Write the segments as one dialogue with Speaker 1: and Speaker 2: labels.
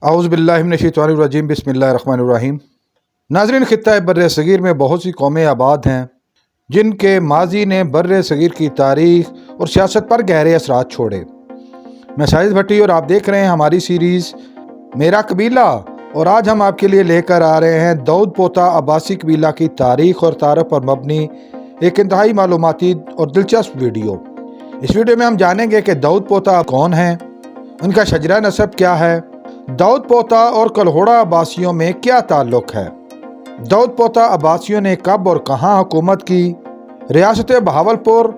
Speaker 1: औज़ुबिल्लाहि मिनश्शैतानिर्रजीम बिस्मिल्लाहिर्रहमानिर्रहीम। नाज़रीन, ख़ित्ता बर्र सग़ीर में बहुत सी कौमें आबाद हैं जिनके माजी ने बर्र सग़ीर की तारीख़ और सियासत पर गहरे असरात छोड़े। मैं साजिद भट्टी और आप देख रहे हैं हमारी सीरीज़ मेरा कबीला, और आज हम आपके लिए लेकर आ रहे हैं दाऊद पोता अब्बासी कबीला की तारीख़ और तारफ़ पर मबनी एक इंतहाई मालूमाती और दिलचस्प वीडियो। इस वीडियो में हम जानेंगे कि दाऊद पोता कौन हैं, उनका शजरा नसब क्या है, दाऊद पोता और कलहोड़ा अब्बासियों में क्या ताल्लुक़ है, दाऊद पोता अब्बासियों ने कब और कहाँ हुकूमत की, रियासत बहावलपुर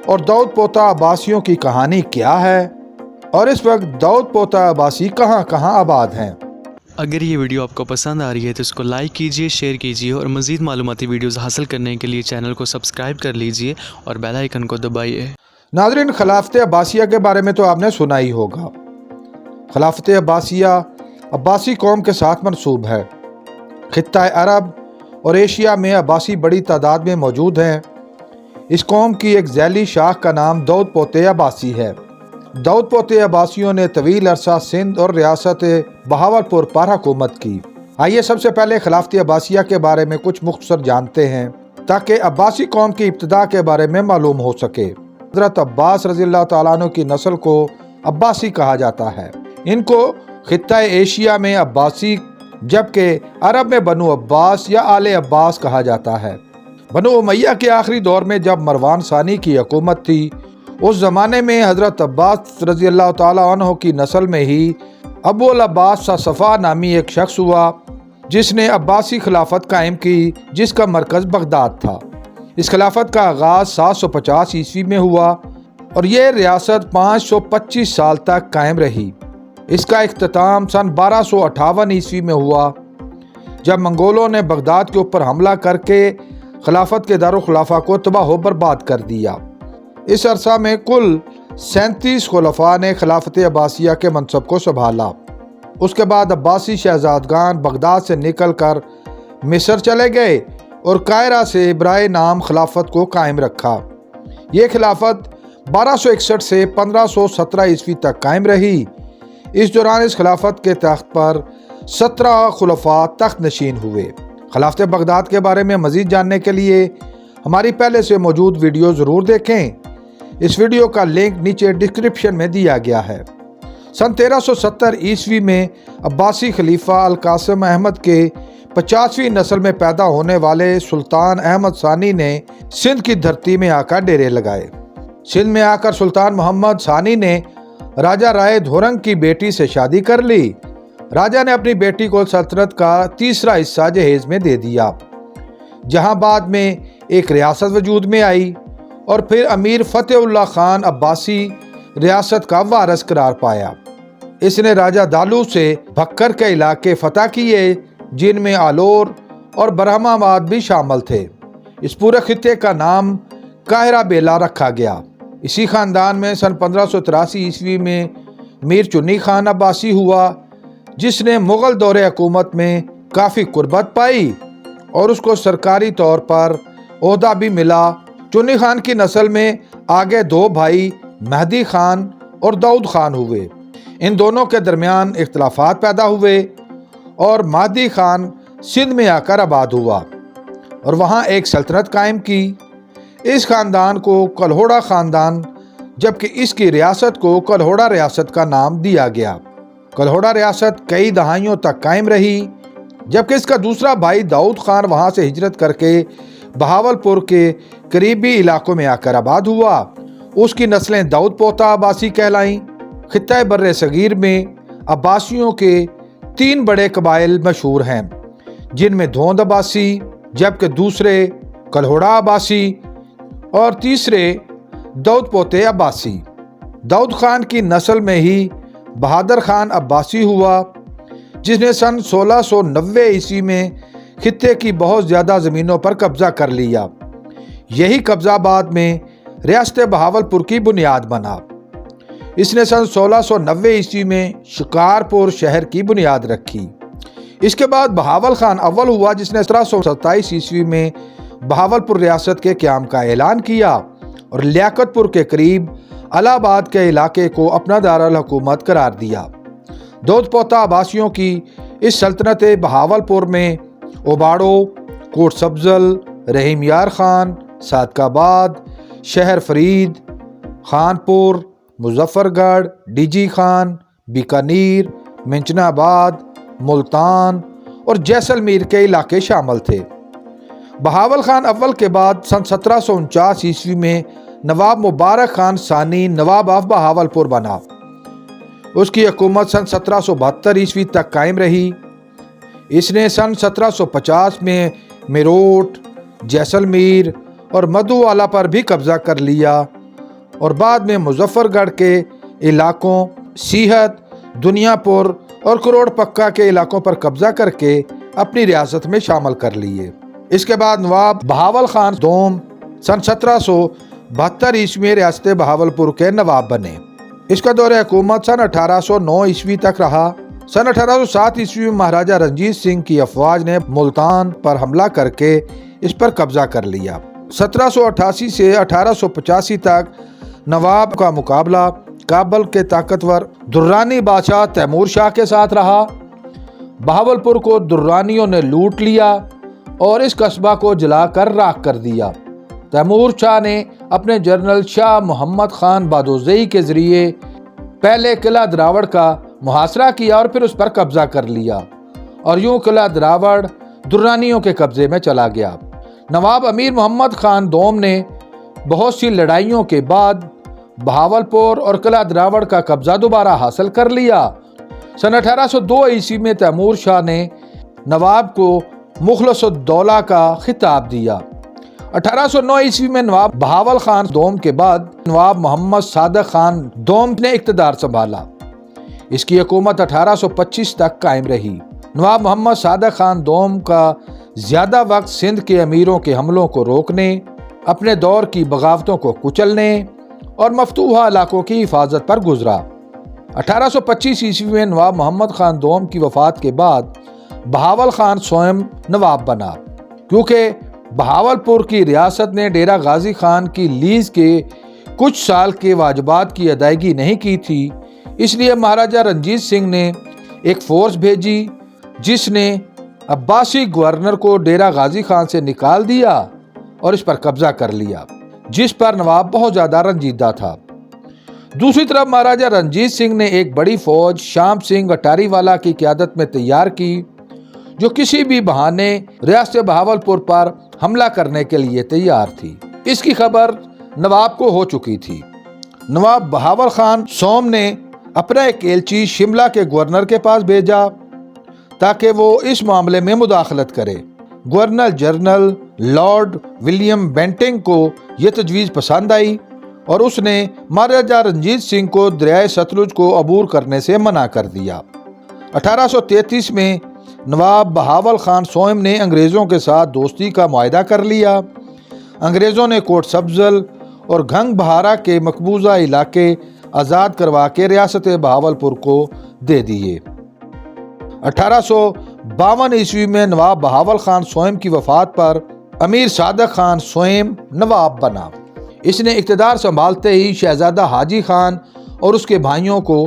Speaker 1: और दाऊद पोता अब्बासियों की कहानी क्या है, और इस वक्त दाऊद पोता अब्बासी कहाँ कहाँ आबाद हैं।
Speaker 2: अगर ये वीडियो आपको पसंद आ रही है तो इसको लाइक कीजिए, शेयर कीजिए और मज़ीद मालूमाती वीडियोज़ हासिल करने के लिए चैनल को सब्सक्राइब कर लीजिए और बेल आइकन को दबाइए।
Speaker 1: नाज़रीन, खिलाफत अब्बासिया के बारे में तो आपने सुना ही होगा। खिलाफत अब्बासिया अब्बासी कौम के साथ मंसूब है। खित्ता अरब और एशिया में अब्बासी बड़ी तादाद में मौजूद हैं। इस कौम की एक झैली शाख का नाम दाऊद पोते अब्बासी है। दाऊद पोते अब्बासियों ने तवील अरसा सिंध और रियासत बहावलपुर पर हुकूमत की। आइए सबसे पहले खिलाफत अब्बासिया के बारे में कुछ मुख्तसर जानते हैं ताकि अब्बासी कौम की इब्तिदा के बारे में मालूम हो सके। हज़रत अब्बास रज़ियल्लाहु तआला अन्हु की नस्ल को अब्बासी कहा जाता है। इनको खित्ता एशिया में अब्बासी जबकि अरब में बनु अब्बास या आले अब्बास कहा जाता है। बनु उमैया के आखिरी दौर में जब मरवान सानी की हुकूमत थी, उस ज़माने में हज़रत अब्बास रज़ियल्लाहु तआला अन्हु की नस्ल में ही अबुल अब्बास सफ़ा नामी एक शख्स हुआ जिसने अब्बासी खिलाफत कायम की, जिसका मरकज़ बगदाद था। इस खिलाफत का आगाज़ 750 ईस्वी में हुआ और ये रियासत 525 साल तक कायम रही। इसका इख्तिताम सन 1258 ईस्वी में हुआ जब मंगोलों ने बगदाद के ऊपर हमला करके खिलाफत के दारुल खुलाफा को तबाह बर्बाद कर दिया। इस अरसा में कुल 37 खुलफा ने खिलाफत अब्बासिया के मनसब को संभाला। उसके बाद अब्बासी शहजादगान बगदाद से निकल कर मिस्र चले गए और कायरा से बराए नाम खिलाफत को कायम रखा। ये खिलाफत 1261 से 1517 ईस्वी तक कायम रही। इस दौरान इस खिलाफत के तख्त पर 17 खुलफा तख्त नशीन हुए। खिलाफत बगदाद के बारे में मज़ीद जानने के लिए हमारी पहले से मौजूद वीडियो ज़रूर देखें। इस वीडियो का लिंक नीचे डिस्क्रिप्शन में दिया गया है। सन 1370 ईस्वी में अब्बासी खलीफा अल कासिम अहमद के 50वीं नस्ल में पैदा होने वाले सुल्तान अहमद सानी ने सिंध की धरती में आकर डेरे लगाए। सिंध में आकर सुल्तान मोहम्मद सानी ने राजा राय धोरंग की बेटी से शादी कर ली। राजा ने अपनी बेटी को सल्तनत का तीसरा हिस्सा जहेज में दे दिया, जहां बाद में एक रियासत वजूद में आई और फिर अमीर फतेहुल्लाह खान अब्बासी रियासत का वारिस करार पाया। इसने राजा दालू से भक्कर के इलाके फतह किए, जिनमें आलोर और बरहमाबाद भी शामिल थे। इस पूरे खित्ते का नाम काहिरा बेला रखा गया। इसी ख़ानदान में सन 1583 ईस्वी में मीर चुन्नी खान अब्बासी हुआ, जिसने मुग़ल दौरे हुकूमत में काफ़ी कुर्बत पाई और उसको सरकारी तौर पर ओहदा भी मिला। चुन्नी खान की नस्ल में आगे दो भाई मेहदी खान और दाऊद खान हुए। इन दोनों के दरमियान इख्तलाफात पैदा हुए और मेहदी खान सिंध में आकर आबाद हुआ और वहाँ एक सल्तनत कायम की। इस ख़ानदान को कलहोड़ा ख़ानदान, जबकि इसकी रियासत को कलहोड़ा रियासत का नाम दिया गया। कलहोड़ा रियासत कई दहाइयों तक कायम रही, जबकि इसका दूसरा भाई दाऊद खान वहाँ से हिजरत करके बहावलपुर के करीबी इलाकों में आकर आबाद हुआ। उसकी नस्लें दाऊद पोता अब्बासी कहलाईं। खित्ता बर्रे सग़ीर में अब्बासियों के 3 बड़े कबाइल मशहूर हैं, जिनमें धोंद अब्बासी, जबकि दूसरे कलहोड़ा अब्बासी और तीसरे दाऊद पोते अब्बासी। दाऊद खान की नस्ल में ही बहादुर खान अब्बासी हुआ, जिसने सन 1690 ईस्वी में खित्ते की बहुत ज़्यादा ज़मीनों पर कब्ज़ा कर लिया। यही कब्ज़ा बाद में रियासत बहावलपुर की बुनियाद बना। इसने सन 1690 ईस्वी में शिकारपुर शहर की बुनियाद रखी। इसके बाद बहावल खान अव्वल हुआ, जिसने 1727 ईस्वी में बहावलपुर रियासत के क़याम का ऐलान किया और लियाकतपुर के करीब इलाहाबाद के इलाके को अपना दारुल हुकूमत करार दिया। दौद पोता अब्बासियों की इस सल्तनत बहावलपुर में ओबाड़ो, कोट सब्जल, रहीम यार खान, सादकाबाद, शहर फरीद, खानपुर, मुजफ्फरगढ़, डीजी खान, बीकानेर, मिंचनाबाद, मुल्तान और जैसलमेर के इलाके शामिल थे। बहावल खान अव्वल के बाद सन 1749 ईस्वी में नवाब मुबारक खान सानी नवाब ऑफ बहावलपुर बना। उसकी हुकूमत सन 1772 ईस्वी तक कायम रही। इसने सन 1750 में मेरठ, जैसलमेर और मधुवाला पर भी कब्जा कर लिया और बाद में मुजफ्फरगढ़ के इलाकों, सीहत, दुनियापुर और करोड़ पक्का के इलाकों पर कब्जा करके अपनी रियासत में शामिल कर लिए। इसके बाद नवाब बहावल खान दोम सन 1772 ईस्वी में रियासत बहावलपुर के नवाब बने। इसका दौर हुकूमत सन 1809 ईस्वी तक रहा। सन 1807 ईस्वी में महाराजा रंजीत सिंह की अफवाज ने मुल्तान पर हमला करके इस पर कब्जा कर लिया। 1788 से 1885 तक नवाब का मुकाबला काबल के ताकतवर दुर्रानी बादशाह तैमूर शाह के साथ रहा। बहावलपुर को दुर्रानियों ने लूट लिया और इस कस्बा को जलाकर राख कर दिया। तैमूर शाह ने अपने जनरल शाह मोहम्मद खान बादोज़ई के जरिए पहले किला द्रावड़ का मुहासरा किया और फिर उस पर कब्जा कर लिया और यूं किला द्रावड़ दुर्रानियों के कब्जे में चला गया। नवाब अमीर मोहम्मद खान दोम ने बहुत सी लड़ाइयों के बाद बहावलपुर और किला द्रावड़ का कब्जा दोबारा हासिल कर लिया। सन 1802 ईस्वी में तैमूर शाह ने नवाब को मुखलसुद्दौला का खिताब दिया। 1809 ईस्वी में नवाब बहावल खान दोम के बाद नवाब मोहम्मद सादक खान दोम ने इक़्तिदार संभाला। इसकी हुकूमत 1825 तक कायम रही। नवाब मोहम्मद सादक खान दोम का ज़्यादा वक्त सिंध के अमीरों के हमलों को रोकने, अपने दौर की बगावतों को कुचलने और मफतूहा इलाकों की हिफाजत पर गुजरा। 1825 ईस्वी में नवाब मोहम्मद खान दोम की वफात के बाद बहावल खान स्वयं नवाब बना। क्योंकि बहावलपुर की रियासत ने डेरा गाजी खान की लीज के कुछ साल के वाजबात की अदायगी नहीं की थी, इसलिए महाराजा रंजीत सिंह ने एक फोर्स भेजी जिसने अब्बासी गवर्नर को डेरा गाजी खान से निकाल दिया और इस पर कब्जा कर लिया, जिस पर नवाब बहुत ज़्यादा रंजीदा था। दूसरी तरफ महाराजा रंजीत सिंह ने एक बड़ी फौज श्याम सिंह अटारीवाला की क़यादत में तैयार की, जो किसी भी बहाने रियासत बहावलपुर पर हमला करने के लिए तैयार थी। इसकी खबर नवाब को हो चुकी थी। नवाब बहावल खान सोम ने अपना एक एलची शिमला के गवर्नर के पास भेजा ताकि वो इस मामले में मुदाखलत करे। Governor general lord William Bentinck को यह तजवीज़ पसंद आई और उसने महाराजा रंजीत सिंह को दरियाए सतलुज को अबूर करने से मना कर दिया। 1833 में नवाब बहावल खान सोम ने अंग्रेज़ों के साथ दोस्ती का मुआहदा कर लिया। अंग्रेज़ों ने कोट सब्जल और घंग बहारा के मकबूजा इलाके आज़ाद करवा के रियासत बहावलपुर को दे दिए। 1852 ईस्वी में नवाब बहावल खान सोम की वफात पर अमीर सादक खान सोम नवाब बना। इसने इक़्तिदार संभालते ही शहजादा हाजी खान और उसके भाइयों को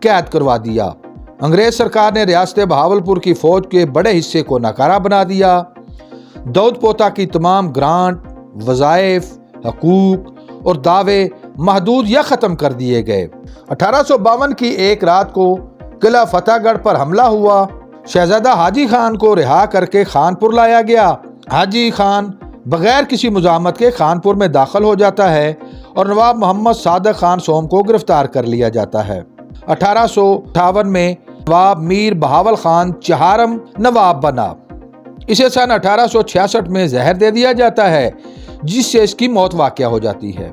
Speaker 1: कैद करवा दिया। अंग्रेज सरकार ने रियासत बहावलपुर की फौज के बड़े हिस्से को नाकारा बना दिया। दौद पोता की तमाम ग्रांट, वज़ाइफ, हकूक और दावे महदूद या ख़त्म कर दिए गए। 1852 की एक रात को किला फतेहगढ़ पर हमला हुआ। शहजादा हाजी खान को रिहा करके खानपुर लाया गया। हाजी खान बगैर किसी मुजामत के खानपुर में दाखिल हो जाता है और नवाब मोहम्मद सादक खान सोम को गिरफ्तार कर लिया जाता है। 1858 में नवाब मीर बहावल खान चहारम नवाब बना। इसे सन 1866 में जहर दे दिया जाता है, जिससे इसकी मौत वाक़या हो जाती है।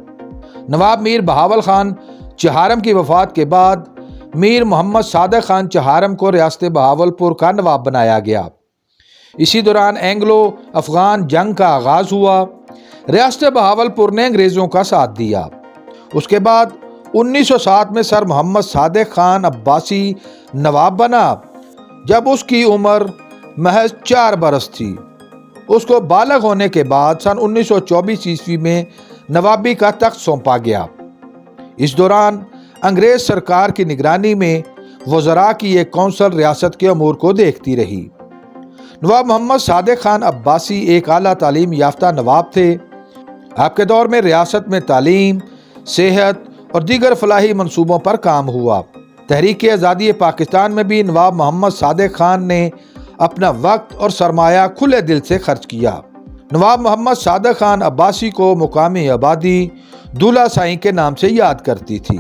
Speaker 1: नवाब मीर बहावल खान चहारम की वफात के बाद मीर मोहम्मद सादक खान चहारम को रियासत बहावलपुर का नवाब बनाया गया। इसी दौरान एंग्लो अफगान जंग का आगाज़ हुआ। रियासत बहावलपुर ने अंग्रेज़ों का साथ दिया। उसके बाद 1907 में सर मोहम्मद सादिक खान अब्बासी नवाब बना, जब उसकी उम्र महज 4 बरस थी। उसको बालग होने के बाद सन 1924 ईस्वी में नवाबी का तख्त सौंपा गया। इस दौरान अंग्रेज सरकार की निगरानी में वज़रा की एक कौंसल रियासत के अमूर को देखती रही। नवाब मोहम्मद सादिक खान अब्बासी एक आला तालीम याफ्ता नवाब थे। आपके दौर में रियासत में तालीम, सेहत और दीगर फलाही मंसूबों पर काम हुआ। तहरीक आज़ादी पाकिस्तान में भी नवाब मोहम्मद सादिक खान ने अपना वक्त और सरमाया खुले दिल से खर्च किया। नवाब मोहम्मद सादिक खान अब्बासी को मुकामी आबादी दूल्हा साईं के नाम से याद करती थी।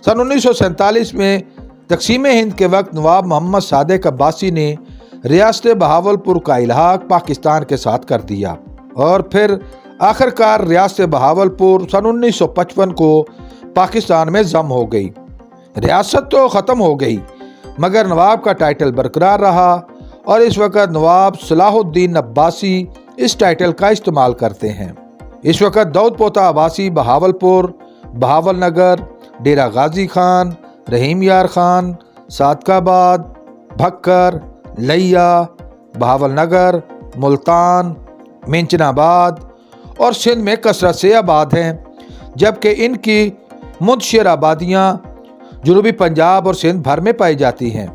Speaker 1: सन 1947 में तकसीम हिंद के वक्त नवाब मोहम्मद सादिक अब्बासी ने रियासत बहावलपुर का इल्हाक पाकिस्तान के साथ कर दिया और फिर आखिरकार रियासत बहावलपुर सन 1955 को पाकिस्तान में जम हो गई। रियासत तो ख़त्म हो गई मगर नवाब का टाइटल बरकरार रहा और इस वक्त नवाब सलाहुद्दीन अब्बासी इस टाइटल का इस्तेमाल करते हैं। इस वक्त दाऊद पोता अब्बासी बहावलपुर, बहावल नगर, डेरा गाजी खान, रहीम यार खान, सादकाबाद, भक्कर, लिया, बहावल नगर, मुल्तान, मेंचनाबाद और सिंध में कसरत से आबाद हैं, जबकि इनकी मुंतशिर आबादियाँ जनूबी पंजाब और सिंध भर में पाई जाती हैं।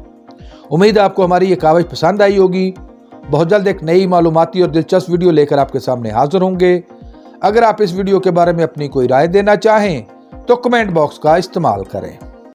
Speaker 1: उम्मीद है आपको हमारी ये कावज पसंद आई होगी। बहुत जल्द एक नई मालूमाती और दिलचस्प वीडियो लेकर आपके सामने हाजिर होंगे। अगर आप इस वीडियो के बारे में अपनी कोई राय देना चाहें तो कमेंट बॉक्स का इस्तेमाल करें।